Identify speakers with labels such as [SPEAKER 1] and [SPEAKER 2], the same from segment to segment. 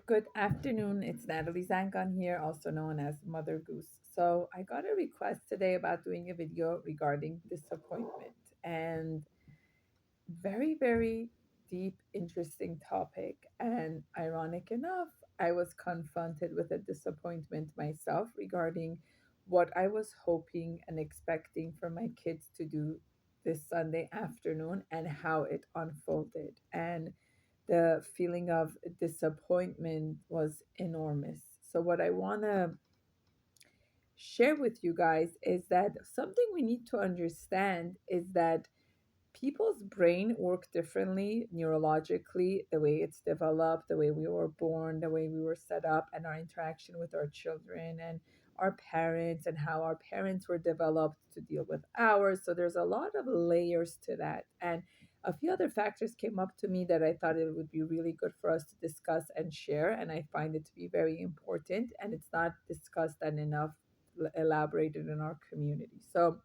[SPEAKER 1] Good afternoon. It's Natalie Zangon here, also known as Mother Goose. So, I got a request today about doing a video regarding disappointment and very deep, interesting topic. And ironic enough, I was confronted with a disappointment myself regarding what I was hoping and expecting for my kids to do this Sunday afternoon and how it unfolded. And the feeling of disappointment was enormous. So, what I want to share with you guys is that something we need to understand is that people's brain work differently neurologically, the way it's developed, the way we were born, the way we were set up, and our interaction with our children and our parents, and how our parents were developed to deal with ours. So there's a lot of layers to that. And a few other factors came up to me that I thought it would be really good for us to discuss and share. And I find it to be very important. And it's not discussed and enough elaborated in our community. So,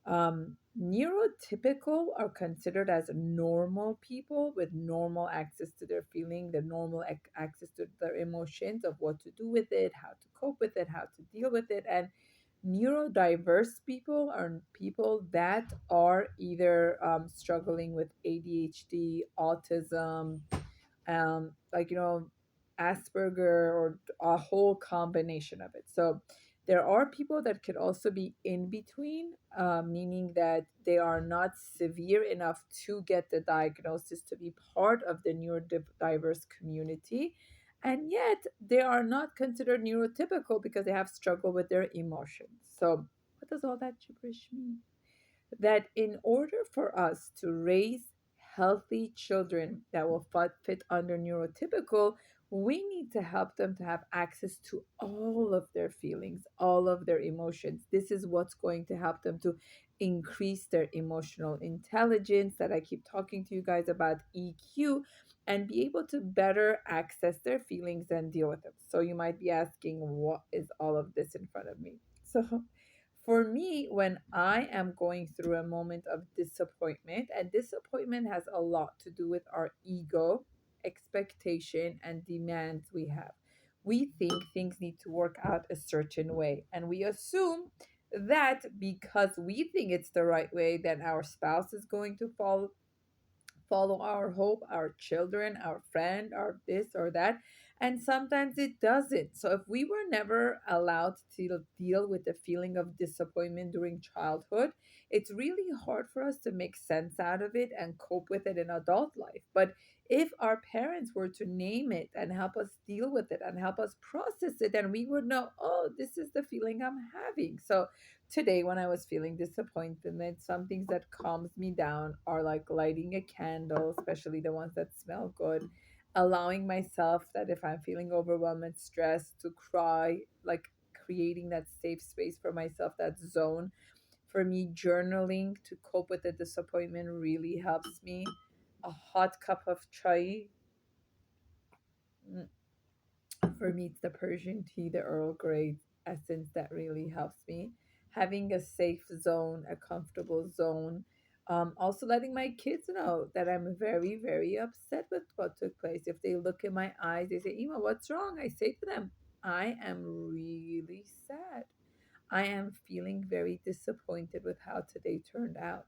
[SPEAKER 1] neurotypical are considered as normal people with normal access to their feeling, the normal access to their emotions, of what to do with it, how to cope with it, how to deal with it. And neurodiverse people are people that are either struggling with ADHD, autism, Asperger, or a whole combination of it. So there are people that could also be in between, meaning that they are not severe enough to get the diagnosis to be part of the neurodiverse community. And yet they are not considered neurotypical because they have struggled with their emotions. So, what does all that gibberish mean? That in order for us to raise healthy children that will fit under neurotypical, we need to help them to have access to all of their feelings, all of their emotions. This is what's going to help them to increase their emotional intelligence, that I keep talking to you guys about, EQ, and be able to better access their feelings and deal with them. So you might be asking, what is all of this in front of me? So for me, when I am going through a moment of disappointment, and disappointment has a lot to do with our ego, expectation, and demands we have. We think things need to work out a certain way, and we assume that because we think it's the right way, then our spouse is going to follow our hope, our children, our friend, our this or that. And sometimes it doesn't. So if we were never allowed to deal with the feeling of disappointment during childhood, it's really hard for us to make sense out of it and cope with it in adult life. But if our parents were to name it and help us deal with it and help us process it, then we would know, oh, this is the feeling I'm having. So today, when I was feeling disappointment, some things that calms me down are like lighting a candle, especially the ones that smell good, allowing myself that if I'm feeling overwhelmed and stressed to cry, like creating that safe space for myself, that zone. For me, journaling to cope with the disappointment really helps me. A hot cup of chai, mm, for me, it's the Persian tea, the Earl Grey essence that really helps me. Having a safe zone, a comfortable zone. Also, letting my kids know that I'm very upset with what took place. If they look in my eyes, they say, Ima, what's wrong? I say to them, I am really sad. I am feeling very disappointed with how today turned out.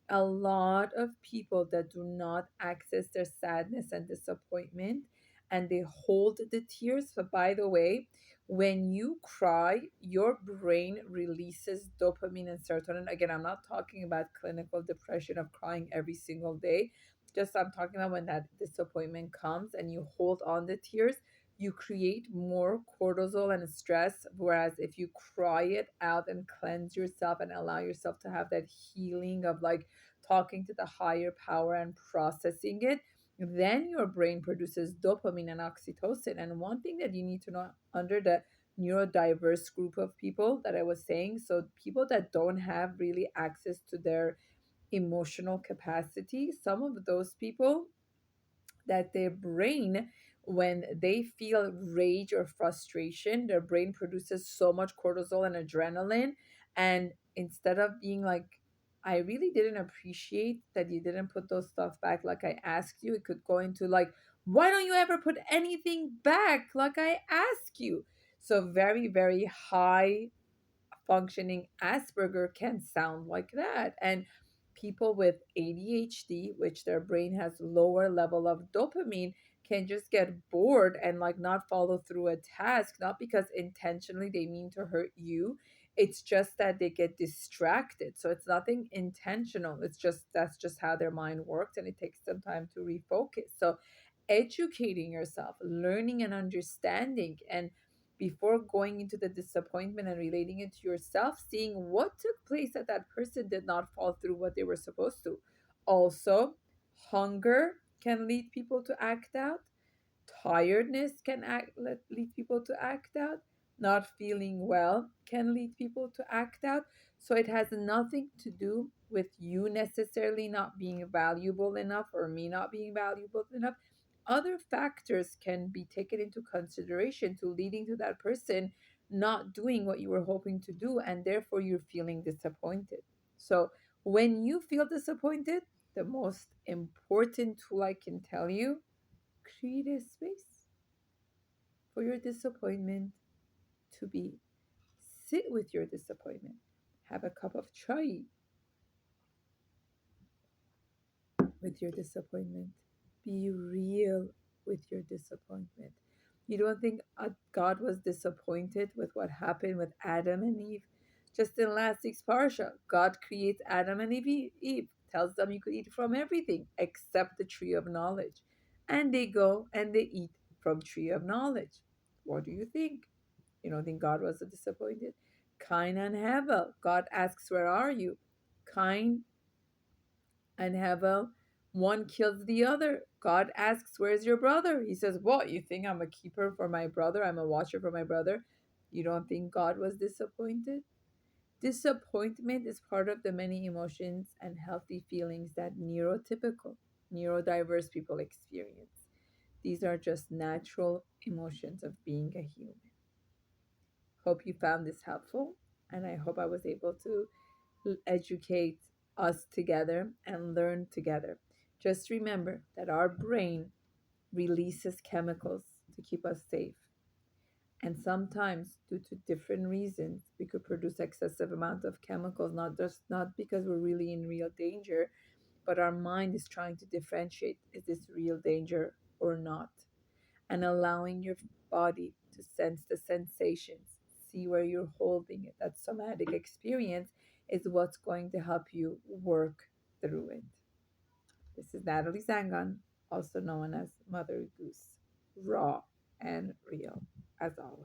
[SPEAKER 1] A lot of people that do not access their sadness and disappointment, and they hold the tears. But by the way, when you cry, your brain releases dopamine and serotonin. Again, I'm not talking about clinical depression of crying every single day. Just I'm talking about when that disappointment comes and you hold on the tears, you create more cortisol and stress. Whereas if you cry it out and cleanse yourself and allow yourself to have that healing of like talking to the higher power and processing it, then your brain produces dopamine and oxytocin. And one thing that you need to know, under the neurodiverse group of people that I was saying, so people that don't have really access to their emotional capacity, some of those people, that their brain, when they feel rage or frustration, their brain produces so much cortisol and adrenaline. And instead of being like, I really didn't appreciate that you didn't put those stuff back like I asked you, it could go into like, Why don't you ever put anything back like I ask you? So, very, very high functioning Asperger can sound like that. And people with ADHD, which their brain has lower level of dopamine, can just get bored and like not follow through a task, not because intentionally they mean to hurt you. It's just that they get distracted. So it's nothing intentional. It's just that's just how their mind works and it takes some time to refocus. So educating yourself, learning and understanding, and before going into the disappointment and relating it to yourself, seeing what took place that that person did not fall through what they were supposed to. Also, hunger can lead people to act out. Tiredness can lead people to act out. Not feeling well can lead people to act out. So it has nothing to do with you necessarily not being valuable enough or me not being valuable enough. Other factors can be taken into consideration to leading to that person not doing what you were hoping to do, and therefore you're feeling disappointed. So when you feel disappointed, the most important tool I can tell you, create a space for your disappointment to be. Sit with your disappointment. Have a cup of chai with your disappointment. Be real with your disappointment. You don't think God was disappointed with what happened with Adam and Eve? Just in last week's parsha, God creates Adam and Eve, tells them you could eat from everything except the tree of knowledge. And they go and they eat from tree of knowledge. What do you think? You don't think God was disappointed? Cain and Hevel. God asks, where are you? Cain and Hevel, one kills the other. God asks, where's your brother? He says, what? You think I'm a keeper for my brother? I'm a watcher for my brother? You don't think God was disappointed? Disappointment is part of the many emotions and healthy feelings that neurotypical, neurodiverse people experience. These are just natural emotions of being a human. Hope you found this helpful, and I hope I was able to educate us together and learn together. Just remember that our brain releases chemicals to keep us safe. And sometimes, due to different reasons, we could produce excessive amount of chemicals, not because we're really in real danger, but our mind is trying to differentiate, is this real danger or not? And allowing your body to sense the sensations, see where you're holding it. That somatic experience is what's going to help you work through it. This is Natalie Zangon, also known as Mother Goose, raw and real, as always.